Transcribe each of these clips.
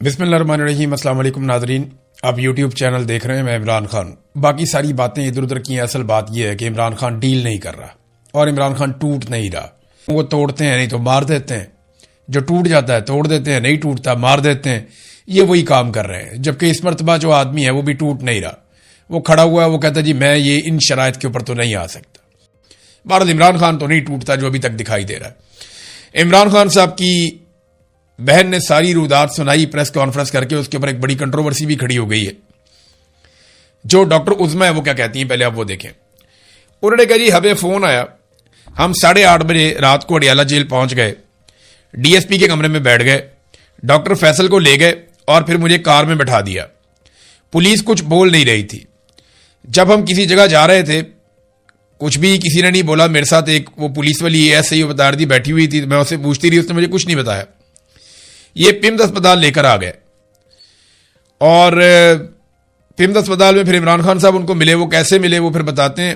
بسم اللہ الرحمن الرحیم۔ السلام علیکم ناظرین، آپ یوٹیوب چینل دیکھ رہے ہیں، میں عمران خان۔ باقی ساری باتیں ادھر ادھر کی ہیں، اصل بات یہ ہے کہ عمران خان ڈیل نہیں کر رہا اور عمران خان ٹوٹ نہیں رہا۔ وہ توڑتے ہیں نہیں تو مار دیتے ہیں، جو ٹوٹ جاتا ہے توڑ دیتے ہیں، نہیں ٹوٹتا مار دیتے ہیں، یہ وہی کام کر رہے ہیں۔ جبکہ اس مرتبہ جو آدمی ہے وہ بھی ٹوٹ نہیں رہا، وہ کھڑا ہوا ہے، وہ کہتا ہے جی میں یہ ان شرائط کے اوپر تو نہیں آ سکتا۔ بہرحال عمران خان تو نہیں ٹوٹتا جو ابھی تک دکھائی دے رہا ہے۔ عمران خان صاحب کی بہن نے ساری رودات سنائی پریس کانفرنس کر کے، اس کے اوپر ایک بڑی کنٹروورسی بھی کھڑی ہو گئی ہے۔ جو ڈاکٹر عظما ہے وہ کیا کہتی ہیں پہلے آپ وہ دیکھیں۔ انہوں نے کہا جی ہمیں فون آیا، ہم 8:30 بجے رات کو اڈیالہ جیل پہنچ گئے، ڈی ایس پی کے کمرے میں بیٹھ گئے، ڈاکٹر فیصل کو لے گئے اور پھر مجھے کار میں بٹھا دیا۔ پولیس کچھ بول نہیں رہی تھی۔ جب ہم کسی جگہ جا رہے تھے کچھ بھی کسی نے نہیں بولا۔ میرے ساتھ ایک وہ پولیس والی ایسے ہی بتا رہی تھی، بیٹھی ہوئی تھی، میں اسے پوچھتی رہی، اس نے مجھے کچھ نہیں بتایا۔ یہ پمز اسپتال لے کر آ گئے اور پمز اسپتال میں پھر عمران خان صاحب ان کو ملے۔ وہ کیسے ملے وہ پھر بتاتے ہیں۔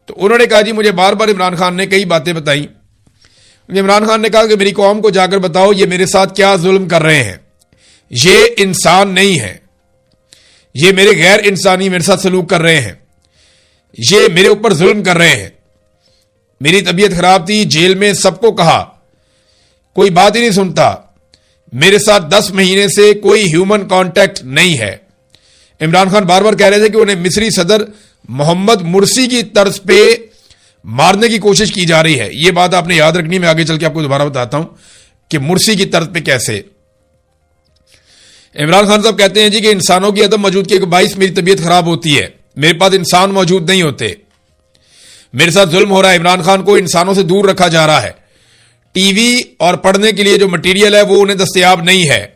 تو انہوں نے کہا جی مجھے بار بار عمران خان نے کئی باتیں بتائیں۔ عمران خان نے کہا کہ میری قوم کو جا کر بتاؤ یہ میرے ساتھ کیا ظلم کر رہے ہیں، یہ انسان نہیں ہے، یہ میرے غیر انسانی میرے ساتھ سلوک کر رہے ہیں، یہ میرے اوپر ظلم کر رہے ہیں۔ میری طبیعت خراب تھی، جیل میں سب کو کہا، کوئی بات ہی نہیں سنتا، میرے ساتھ 10 مہینے سے کوئی ہیومن کانٹیکٹ نہیں ہے۔ عمران خان بار بار کہہ رہے تھے کہ انہیں مصری صدر محمد مرسی کی طرز پہ مارنے کی کوشش کی جا رہی ہے۔ یہ بات آپ نے یاد رکھنی، میں آگے چل کے آپ کو دوبارہ بتاتا ہوں کہ مرسی کی طرز پہ کیسے۔ عمران خان صاحب کہتے ہیں جی کہ انسانوں کی عدم موجودگی کے باعث میری طبیعت خراب ہوتی ہے، میرے پاس انسان موجود نہیں ہوتے، میرے ساتھ ظلم ہو رہا ہے، عمران خان کو انسانوں سے دور رکھا جا رہا ہے، ٹی وی اور پڑھنے کے لیے جو مٹیریل ہے وہ انہیں دستیاب نہیں ہے۔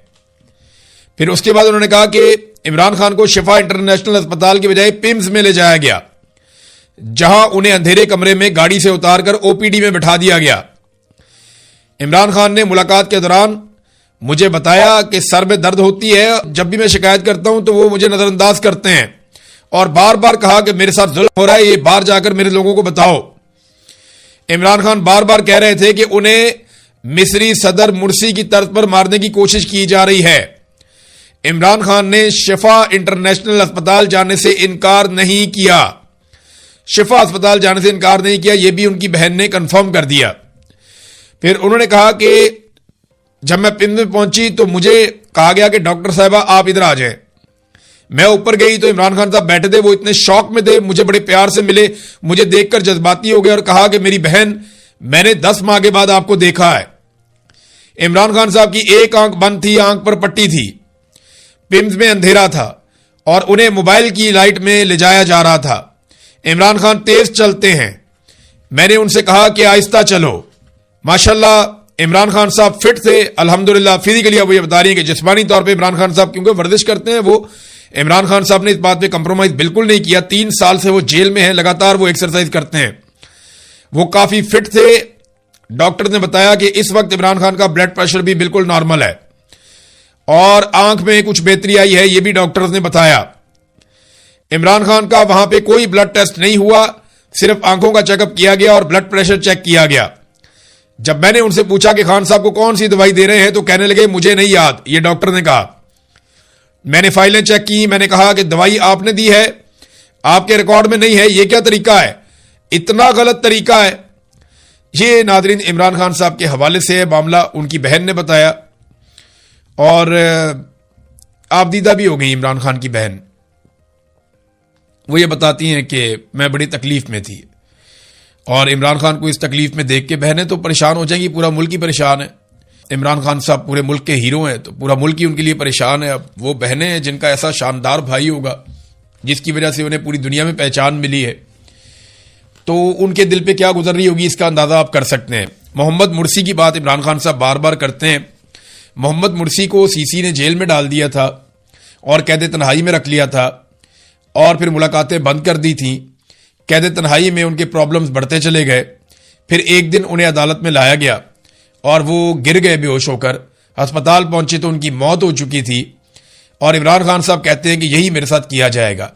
پھر اس کے بعد انہوں نے کہا کہ عمران خان کو شفا انٹرنیشنل اسپتال کے بجائے پمز میں لے جایا گیا، جہاں انہیں اندھیرے کمرے میں گاڑی سے اتار کر او پی ڈی میں بٹھا دیا گیا۔ عمران خان نے ملاقات کے دوران مجھے بتایا کہ سر میں درد ہوتی ہے، جب بھی میں شکایت کرتا ہوں تو وہ مجھے نظر انداز کرتے ہیں، اور بار بار کہا کہ میرے ساتھ ظلم ہو رہا ہے، یہ باہر جا کر میرے لوگوں کو بتاؤ۔ عمران خان بار بار کہہ رہے تھے کہ انہیں مصری صدر مرسی کی طرز پر مارنے کی کوشش کی جا رہی ہے۔ عمران خان نے شفا انٹرنیشنل اسپتال جانے سے انکار نہیں کیا، شفا اسپتال جانے سے انکار نہیں کیا، یہ بھی ان کی بہن نے کنفرم کر دیا۔ پھر انہوں نے کہا کہ جب میں پمز میں پہنچی تو مجھے کہا گیا کہ ڈاکٹر صاحبہ آپ ادھر آ جائیں۔ میں اوپر گئی تو عمران خان صاحب بیٹھے تھے، وہ اتنے شوق میں تھے، مجھے بڑے پیار سے ملے، مجھے دیکھ کر جذباتی ہو گئے اور کہا کہ میری بہن میں نے 10 ماہ کے بعد آپ کو دیکھا ہے۔ عمران خان صاحب کی ایک آنکھ بند تھی، آنکھ پر پٹی تھی، پمز میں اندھیرا تھا اور انہیں موبائل کی لائٹ میں لے جایا جا رہا تھا۔ عمران خان تیز چلتے ہیں، میں نے ان سے کہا کہ آہستہ چلو۔ ماشاءاللہ عمران خان صاحب فٹ تھے الحمدللہ، فزیکلی اب یہ بتا رہی ہیں کہ جسمانی طور پہ عمران خان صاحب کیونکہ ورزش کرتے ہیں، وہ عمران خان صاحب نے اس بات پہ کمپرومائز بالکل نہیں کیا۔ 3 سال سے وہ جیل میں ہیں، لگاتار وہ ایکسرسائز کرتے ہیں، وہ کافی فٹ تھے۔ ڈاکٹر نے بتایا کہ اس وقت عمران خان کا بلڈ پریشر بھی بالکل نارمل ہے اور آنکھ میں کچھ بہتری آئی ہے، یہ بھی ڈاکٹرز نے بتایا۔ عمران خان کا وہاں پہ کوئی بلڈ ٹیسٹ نہیں ہوا، صرف آنکھوں کا چیک اپ کیا گیا اور بلڈ پریشر چیک کیا گیا۔ جب میں نے ان سے پوچھا کہ خان صاحب کو کون سی دوائی دے رہے ہیں تو کہنے لگے مجھے نہیں یاد، یہ ڈاکٹر نے کہا۔ میں نے فائلیں چیک کی، میں نے کہا کہ دوائی آپ نے دی ہے، آپ کے ریکارڈ میں نہیں ہے، یہ کیا طریقہ ہے، اتنا غلط طریقہ ہے۔ یہ ناظرین عمران خان صاحب کے حوالے سے معاملہ ان کی بہن نے بتایا، اور آپ دیدہ بھی ہو گئی عمران خان کی بہن۔ وہ یہ بتاتی ہیں کہ میں بڑی تکلیف میں تھی، اور عمران خان کو اس تکلیف میں دیکھ کے بہنیں تو پریشان ہو جائیں گی، پورا ملک ہی پریشان ہے۔ عمران خان صاحب پورے ملک کے ہیرو ہیں تو پورا ملک ہی ان کے لیے پریشان ہے۔ اب وہ بہنیں ہیں جن کا ایسا شاندار بھائی ہوگا جس کی وجہ سے انہیں پوری دنیا میں پہچان ملی ہے، تو ان کے دل پہ کیا گزر رہی ہوگی اس کا اندازہ آپ کر سکتے ہیں۔ محمد مرسی کی بات عمران خان صاحب بار بار کرتے ہیں۔ محمد مرسی کو سی سی نے جیل میں ڈال دیا تھا اور قید تنہائی میں رکھ لیا تھا، اور پھر ملاقاتیں بند کر دی تھیں۔ قید تنہائی میں ان کے پرابلمز بڑھتے چلے گئے، پھر ایک دن انہیں عدالت میں لایا گیا اور وہ گر گئے بے ہوش ہو کر، ہسپتال پہنچے تو ان کی موت ہو چکی تھی، اور عمران خان صاحب کہتے ہیں کہ یہی میرے ساتھ کیا جائے گا۔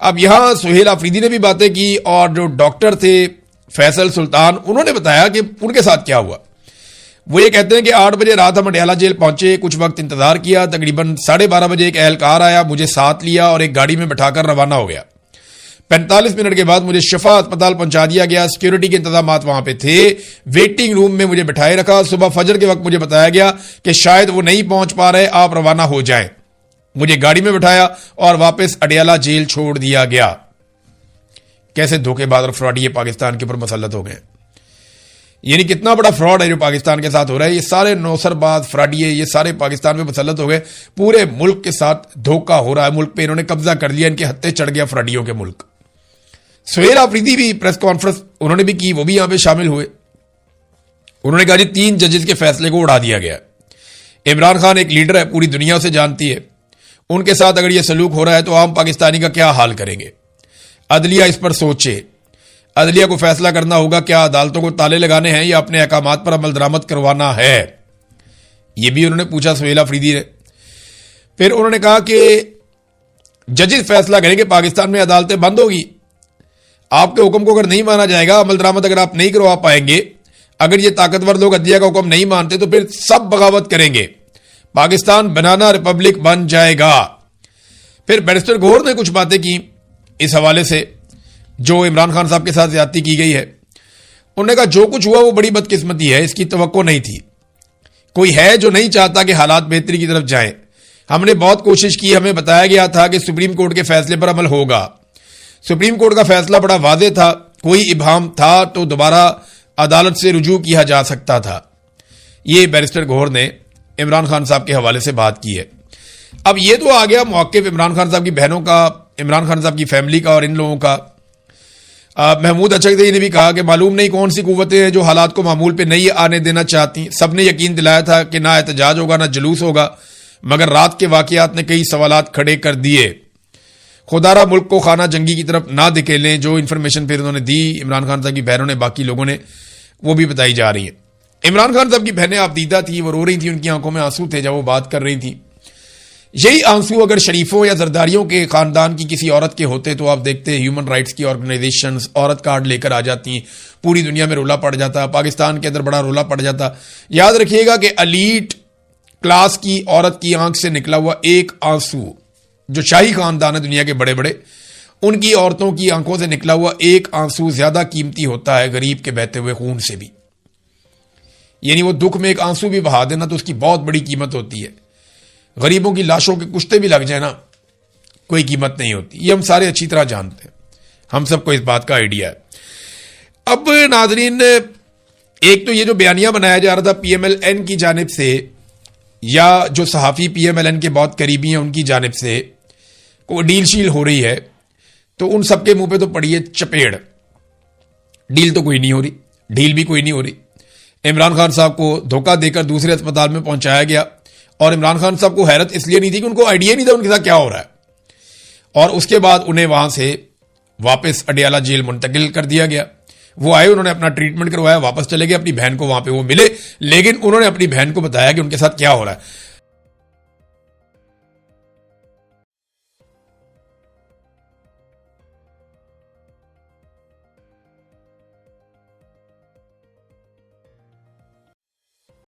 اب یہاں سہیل آفریدی نے بھی باتیں کی، اور جو ڈاکٹر تھے فیصل سلطان، انہوں نے بتایا کہ ان کے ساتھ کیا ہوا۔ وہ یہ کہتے ہیں کہ 8 بجے رات ہم اڈیالہ جیل پہنچے، کچھ وقت انتظار کیا، تقریباً 12:30 بجے ایک اہلکار آیا، مجھے ساتھ لیا اور ایک گاڑی میں بٹھا کر روانہ ہو گیا۔ 45 منٹ کے بعد مجھے شفا اسپتال پہنچا دیا گیا۔ سیکیورٹی کے انتظامات وہاں پہ تھے، ویٹنگ روم میں مجھے بٹھائے رکھا۔ صبح فجر کے وقت مجھے بتایا گیا کہ شاید وہ نہیں پہنچ پا رہے، آپ روانہ ہو جائیں۔ مجھے گاڑی میں بٹھایا اور واپس اڈیالہ جیل چھوڑ دیا گیا۔ کیسے دھوکے باز اور فراڈی یہ پاکستان کے اوپر مسلط ہو گئے، یعنی کتنا بڑا فراڈ ہے جو پاکستان کے ساتھ ہو رہا ہے۔ یہ سارے نوسر باز فراڈی ہے، یہ سارے پاکستان میں مسلط ہو گئے، پورے ملک کے ساتھ دھوکہ ہو رہا ہے، ملک پہ انہوں نے قبضہ کر لیا، ان کے ہتھے چڑھ گیا فراڈیوں کے ملک۔ سہیل آفریدی بھی پریس کانفرنس انہوں نے بھی کی، وہ بھی یہاں پہ شامل ہوئے۔ انہوں نے کہا جی 3 ججز کے فیصلے کو اڑا دیا گیا۔ عمران خان ایک لیڈر ہے، پوری دنیا اسے جانتی ہے، ان کے ساتھ اگر یہ سلوک ہو رہا ہے تو عام پاکستانی کا کیا حال کریں گے؟ عدلیہ اس پر سوچے، عدلیہ کو فیصلہ کرنا ہوگا کیا عدالتوں کو تالے لگانے ہیں یا اپنے احکامات پر عمل درآمد کروانا ہے۔ یہ بھی انہوں نے پوچھا سہیل آفریدی نے۔ پھر انہوں نے کہا کہ ججز فیصلہ کریں کہ پاکستان میں عدالتیں بند ہوگی، آپ کے حکم کو اگر نہیں مانا جائے گا، عمل درآمد اگر آپ نہیں کروا پائیں گے، اگر یہ طاقتور لوگ عدلیہ کا حکم نہیں مانتے تو پھر سب بغاوت کریں گے، پاکستان بنانا ریپبلک بن جائے گا۔ پھر بیرسٹر گوہر نے کچھ باتیں کی اس حوالے سے جو عمران خان صاحب کے ساتھ زیادتی کی گئی ہے۔ انہوں نے کہا جو کچھ ہوا وہ بڑی بدقسمتی ہے، اس کی توقع نہیں تھی، کوئی ہے جو نہیں چاہتا کہ حالات بہتری کی طرف جائیں، ہم نے بہت کوشش کی، ہمیں بتایا گیا تھا کہ سپریم کورٹ کے فیصلے پر عمل ہوگا، سپریم کورٹ کا فیصلہ بڑا واضح تھا، کوئی ابہام تھا تو دوبارہ عدالت سے رجوع کیا جا سکتا تھا۔ یہ بیرسٹر گوہر نے عمران خان صاحب کے حوالے سے بات کی ہے۔ اب یہ تو آ گیا موقف عمران خان صاحب کی بہنوں کا، عمران خان صاحب کی فیملی کا اور ان لوگوں کا۔ محمود اچھکزئی نے بھی کہا کہ معلوم نہیں کون سی قوتیں ہیں جو حالات کو معمول پہ نہیں آنے دینا چاہتی، سب نے یقین دلایا تھا کہ نہ احتجاج ہوگا نہ جلوس ہوگا، مگر رات کے واقعات نے کئی سوالات کھڑے کر دیے۔ خدارہ ملک کو خانہ جنگی کی طرف نہ دھکیلیں، جو انفارمیشن پھر انہوں نے دی عمران خان صاحب کی بہنوں نے، باقی لوگوں نے، وہ بھی بتائی جا رہی ہیں۔ عمران خان صاحب کی بہنیں آپ دیدہ تھی، وہ رو رہی تھیں، ان کی آنکھوں میں آنسو تھے جب وہ بات کر رہی تھیں۔ یہی آنسو اگر شریفوں یا زرداریوں کے خاندان کی کسی عورت کے ہوتے تو آپ دیکھتے ہیومن رائٹس کی آرگنائزیشنز عورت کارڈ لے کر آ جاتی ہیں، پوری دنیا میں رولا پڑ جاتا، پاکستان کے اندر بڑا رولا پڑ جاتا۔ یاد رکھیے گا کہ ایلیٹ کلاس کی عورت کی آنکھ سے نکلا ہوا ایک آنسو، جو شاہی خاندان ہے دنیا کے بڑے بڑے، ان کی عورتوں کی آنکھوں سے نکلا ہوا ایک آنسو زیادہ قیمتی ہوتا ہے غریب کے بہتے ہوئے خون سے بھی۔ یعنی وہ دکھ میں ایک آنسو بھی بہا دینا تو اس کی بہت بڑی قیمت ہوتی ہے۔ غریبوں کی لاشوں کے کشتے بھی لگ جائے نا، کوئی قیمت نہیں ہوتی، یہ ہم سارے اچھی طرح جانتے ہیں، ہم سب کو اس بات کا آئیڈیا ہے۔ اب ناظرین، ایک تو یہ جو بیانیہ بنایا جا رہا تھا پی ایم ایل این کی جانب سے، یا جو صحافی پی ایم ایل این کے بہت قریبی ہیں ان کی جانب سے کوئی ڈیل شیل ہو رہی ہے، تو ان سب کے منہ پہ تو پڑی ہے چپیڑ، ڈیل تو کوئی نہیں ہو رہی، ڈیل بھی کوئی نہیں ہو رہی۔ عمران خان صاحب کو دھوکہ دے کر دوسرے اسپتال میں پہنچایا گیا، اور عمران خان صاحب کو حیرت اس لیے نہیں تھی کہ ان کو آئیڈیا نہیں تھا ان کے ساتھ کیا ہو رہا ہے، اور اس کے بعد انہیں وہاں سے واپس اڈیالہ جیل منتقل کر دیا گیا۔ وہ آئے، انہوں نے اپنا ٹریٹمنٹ کروایا، واپس چلے گئے، اپنی بہن کو وہاں پہ وہ ملے، لیکن انہوں نے اپنی بہن کو بتایا کہ ان کے ساتھ کیا ہو رہا ہے۔